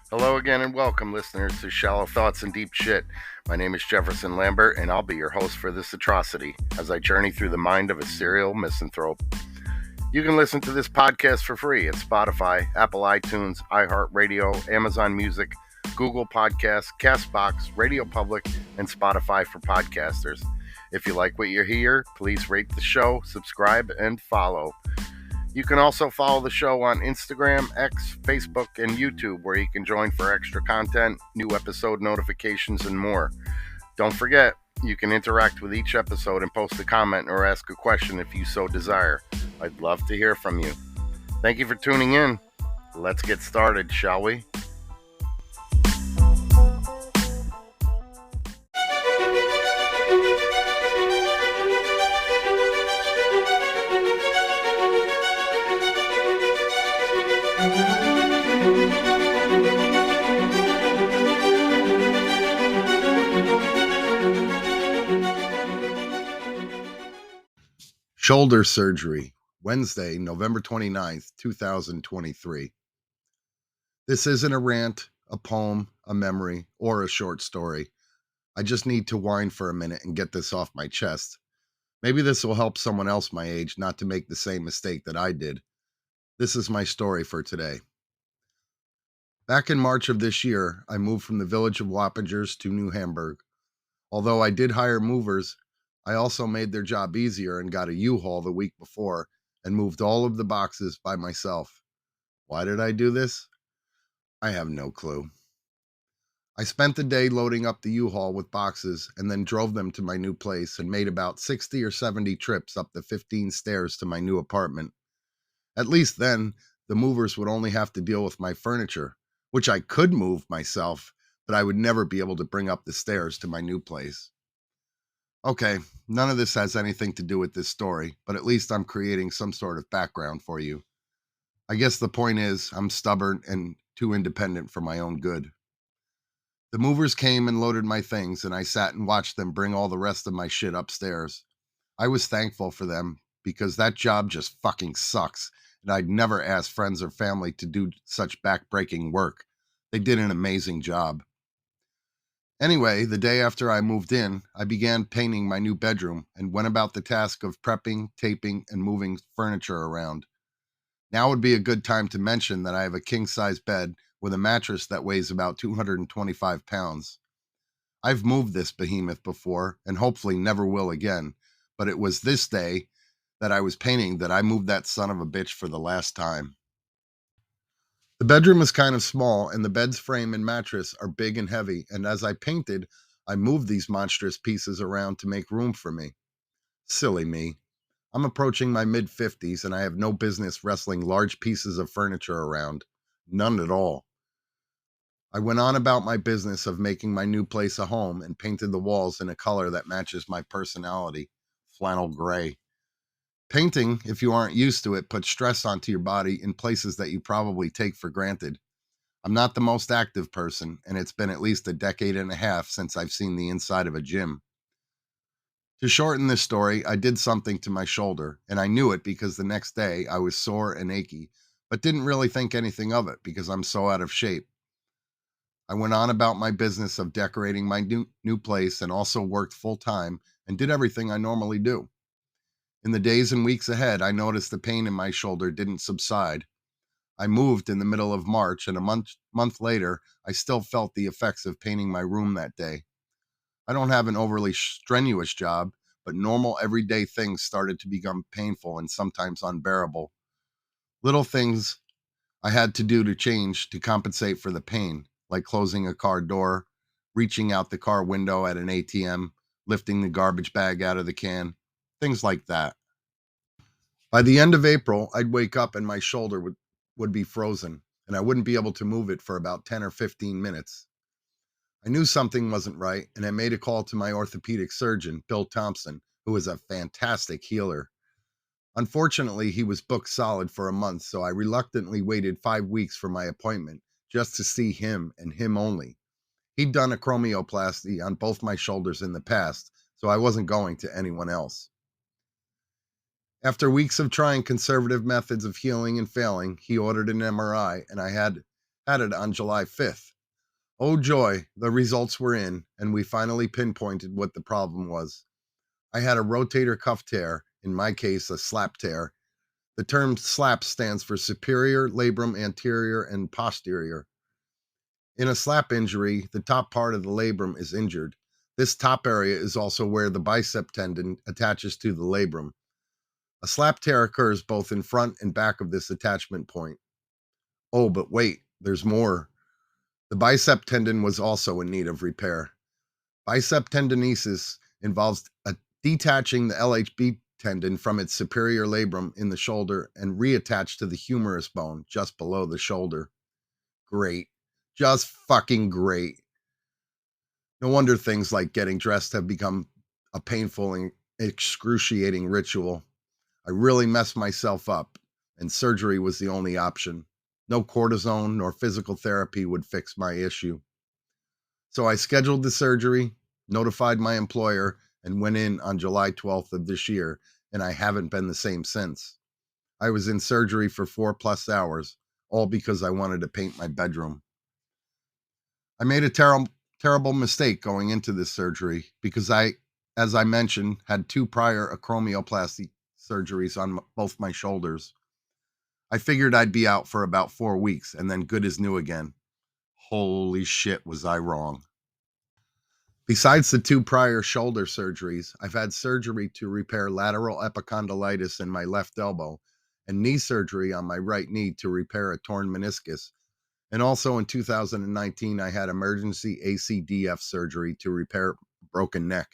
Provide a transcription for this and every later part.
Hello again and welcome, listeners, to Shallow Thoughts and Deep Shit. My name is Jefferson Lambert, and I'll be your host for this atrocity as I journey through the mind of a serial misanthrope. You can listen to this podcast for free at Spotify, Apple iTunes, iHeartRadio, Amazon Music, Google Podcasts, Castbox, Radio Public, and Spotify for podcasters. If you like what you hear, please rate the show, subscribe, and follow. You can also follow the show on Instagram, X, Facebook, and YouTube, where you can join for extra content, new episode notifications, and more. Don't forget, you can interact with each episode and post a comment or ask a question if you so desire. I'd love to hear from you. Thank you for tuning in. Let's get started, shall we? Shoulder surgery, Wednesday, November 29th, 2023. This isn't a rant, a poem, a memory, or a short story. I just need to whine for a minute and get this off my chest. Maybe this will help someone else my age not to make the same mistake that I did. This is my story for today. Back in March of this year, I moved from the village of Wappingers to New Hamburg. Although I did hire movers, I also made their job easier and got a U-Haul the week before and moved all of the boxes by myself. Why did I do this? I have no clue. I spent the day loading up the U-Haul with boxes and then drove them to my new place and made about 60 or 70 trips up the 15 stairs to my new apartment. At least then, the movers would only have to deal with my furniture, which I could move myself, but I would never be able to bring up the stairs to my new place. Okay, none of this has anything to do with this story, but at least I'm creating some sort of background for you. I guess the point is, I'm stubborn and too independent for my own good. The movers came and loaded my things, and I sat and watched them bring all the rest of my shit upstairs. I was thankful for them because that job just fucking sucks, and I'd never ask friends or family to do such back-breaking work. They did an amazing job. Anyway, the day after I moved in, I began painting my new bedroom and went about the task of prepping, taping, and moving furniture around. Now would be a good time to mention that I have a king-size bed with a mattress that weighs about 225 pounds. I've moved this behemoth before and hopefully never will again, but it was this day that I was painting that I moved that son of a bitch for the last time. The bedroom is kind of small, and the bed's frame and mattress are big and heavy, and as I painted, I moved these monstrous pieces around to make room for me. Silly me. I'm approaching my mid-50s, and I have no business wrestling large pieces of furniture around. None at all. I went on about my business of making my new place a home and painted the walls in a color that matches my personality, flannel gray. Painting, if you aren't used to it, puts stress onto your body in places that you probably take for granted. I'm not the most active person, and it's been at least a decade and a half since I've seen the inside of a gym. To shorten this story, I did something to my shoulder, and I knew it because the next day I was sore and achy, but didn't really think anything of it because I'm so out of shape. I went on about my business of decorating my new place and also worked full time and did everything I normally do. In the days and weeks ahead, I noticed the pain in my shoulder didn't subside. I moved in the middle of March, and a month later, I still felt the effects of painting my room that day. I don't have an overly strenuous job, but normal everyday things started to become painful and sometimes unbearable. Little things I had to do to change to compensate for the pain, like closing a car door, reaching out the car window at an ATM, lifting the garbage bag out of the can, things like that. By the end of April, I'd wake up and my shoulder would be frozen, and I wouldn't be able to move it for about 10 or 15 minutes. I knew something wasn't right, and I made a call to my orthopedic surgeon, Bill Thompson, who is a fantastic healer. Unfortunately, he was booked solid for a month, so I reluctantly waited 5 weeks for my appointment just to see him and him only. He'd done a chromioplasty on both my shoulders in the past, so I wasn't going to anyone else. After weeks of trying conservative methods of healing and failing, he ordered an MRI, and I had Had it on July 5th. Oh joy, the results were in, and we finally pinpointed what the problem was. I had a rotator cuff tear, in my case, a slap tear. The term slap stands for superior labrum anterior and posterior. In a slap injury, the top part of the labrum is injured. This top area is also where the bicep tendon attaches to the labrum. A slap tear occurs both in front and back of this attachment point. Oh, but wait, there's more. The bicep tendon was also in need of repair. Bicep tendinosis involves detaching the LHB tendon from its superior labrum in the shoulder and reattach to the humerus bone just below the shoulder. Great. Just fucking great. No wonder things like getting dressed have become a painful and excruciating ritual. I really messed myself up, and surgery was the only option. No cortisone nor physical therapy would fix my issue. So I scheduled the surgery, notified my employer, and went in on July 12th of this year, and I haven't been the same since. I was in surgery for 4+ hours, all because I wanted to paint my bedroom. I made a terrible mistake going into this surgery because as I mentioned, had 2 prior acromioplasty surgeries on both my shoulders. I figured I'd be out for about 4 weeks and then good as new again. Holy shit, was I wrong. Besides the 2 prior shoulder surgeries, I've had surgery to repair lateral epicondylitis in my left elbow and knee surgery on my right knee to repair a torn meniscus. And also in 2019, I had emergency ACDF surgery to repair a broken neck.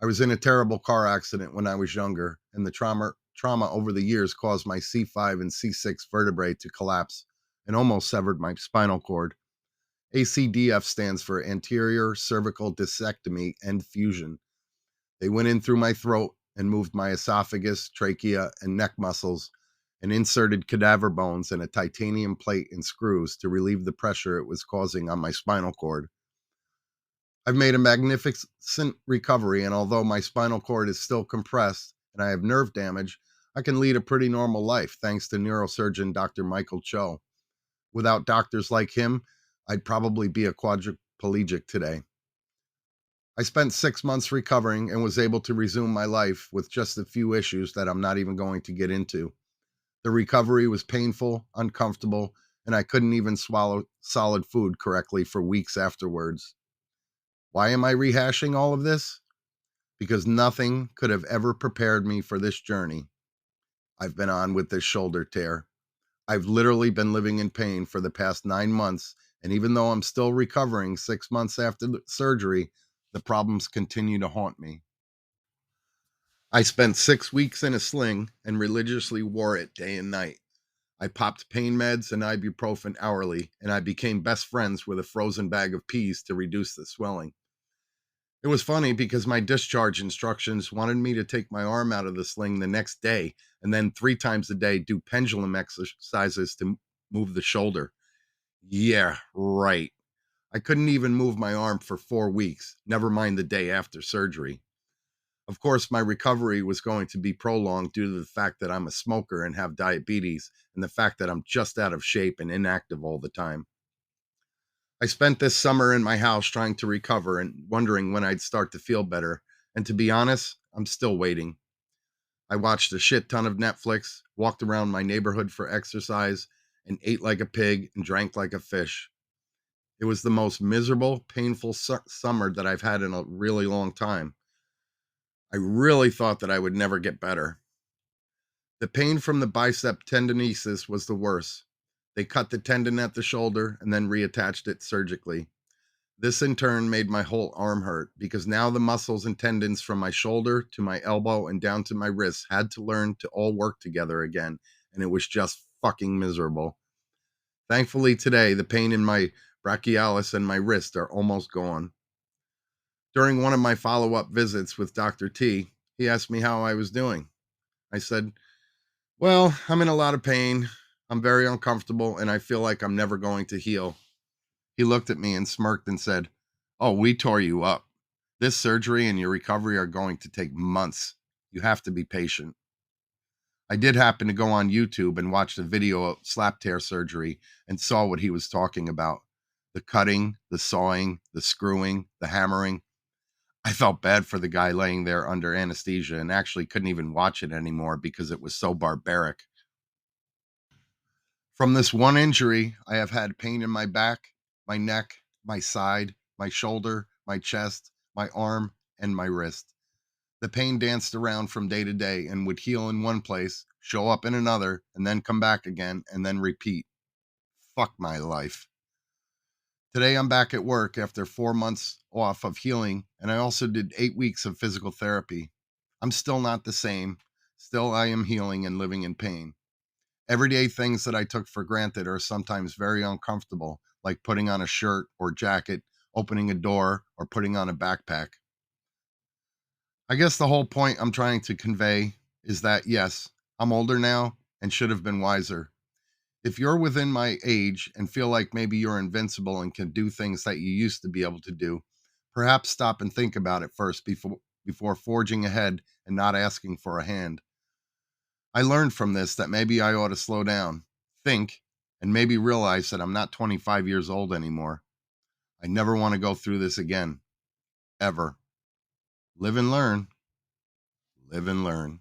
I was in a terrible car accident when I was younger, and the trauma over the years caused my C5 and C6 vertebrae to collapse and almost severed my spinal cord. ACDF stands for anterior cervical discectomy and fusion. They went in through my throat and moved my esophagus, trachea, and neck muscles and inserted cadaver bones and a titanium plate and screws to relieve the pressure it was causing on my spinal cord. I've made a magnificent recovery, and although my spinal cord is still compressed and I have nerve damage, I can lead a pretty normal life thanks to neurosurgeon Dr. Michael Cho. Without doctors like him, I'd probably be a quadriplegic today. I spent 6 months recovering and was able to resume my life with just a few issues that I'm not even going to get into. The recovery was painful, uncomfortable, and I couldn't even swallow solid food correctly for weeks afterwards. Why am I rehashing all of this? Because nothing could have ever prepared me for this journey I've been on with this shoulder tear. I've literally been living in pain for the past 9 months, and even though I'm still recovering 6 months after the surgery, the problems continue to haunt me. I spent 6 weeks in a sling and religiously wore it day and night. I popped pain meds and ibuprofen hourly, and I became best friends with a frozen bag of peas to reduce the swelling. It was funny because my discharge instructions wanted me to take my arm out of the sling the next day and then 3 times a day do pendulum exercises to move the shoulder. Yeah, right. I couldn't even move my arm for 4 weeks, never mind the day after surgery. Of course, my recovery was going to be prolonged due to the fact that I'm a smoker and have diabetes, and the fact that I'm just out of shape and inactive all the time. I spent this summer in my house trying to recover and wondering when I'd start to feel better. And to be honest, I'm still waiting. I watched a shit ton of Netflix, walked around my neighborhood for exercise, and ate like a pig and drank like a fish. It was the most miserable, painful summer that I've had in a really long time. I really thought that I would never get better. The pain from the bicep tendinosis was the worst. They cut the tendon at the shoulder and then reattached it surgically. This in turn made my whole arm hurt because now the muscles and tendons from my shoulder to my elbow and down to my wrist had to learn to all work together again, and it was just fucking miserable. Thankfully today, the pain in my brachialis and my wrist are almost gone. During one of my follow-up visits with Dr. T, he asked me how I was doing. I said, well, I'm in a lot of pain. I'm very uncomfortable, and I feel like I'm never going to heal. He looked at me and smirked and said, oh, we tore you up. This surgery and your recovery are going to take months. You have to be patient. I did happen to go on YouTube and watch the video of slap tear surgery and saw what he was talking about. The cutting, the sawing, the screwing, the hammering. I felt bad for the guy laying there under anesthesia and actually couldn't even watch it anymore because it was so barbaric. From this one injury, I have had pain in my back, my neck, my side, my shoulder, my chest, my arm, and my wrist. The pain danced around from day to day and would heal in one place, show up in another, and then come back again, and then repeat. Fuck my life. Today I'm back at work after 4 months off of healing, and I also did 8 weeks of physical therapy. I'm still not the same. Still, I am healing and living in pain. Everyday things that I took for granted are sometimes very uncomfortable, like putting on a shirt or jacket, opening a door, or putting on a backpack. I guess the whole point I'm trying to convey is that, yes, I'm older now and should have been wiser. If you're within my age and feel like maybe you're invincible and can do things that you used to be able to do, perhaps stop and think about it first before forging ahead and not asking for a hand. I learned from this that maybe I ought to slow down, think, and maybe realize that I'm not 25 years old anymore. I never want to go through this again, ever. Live and learn. Live and learn.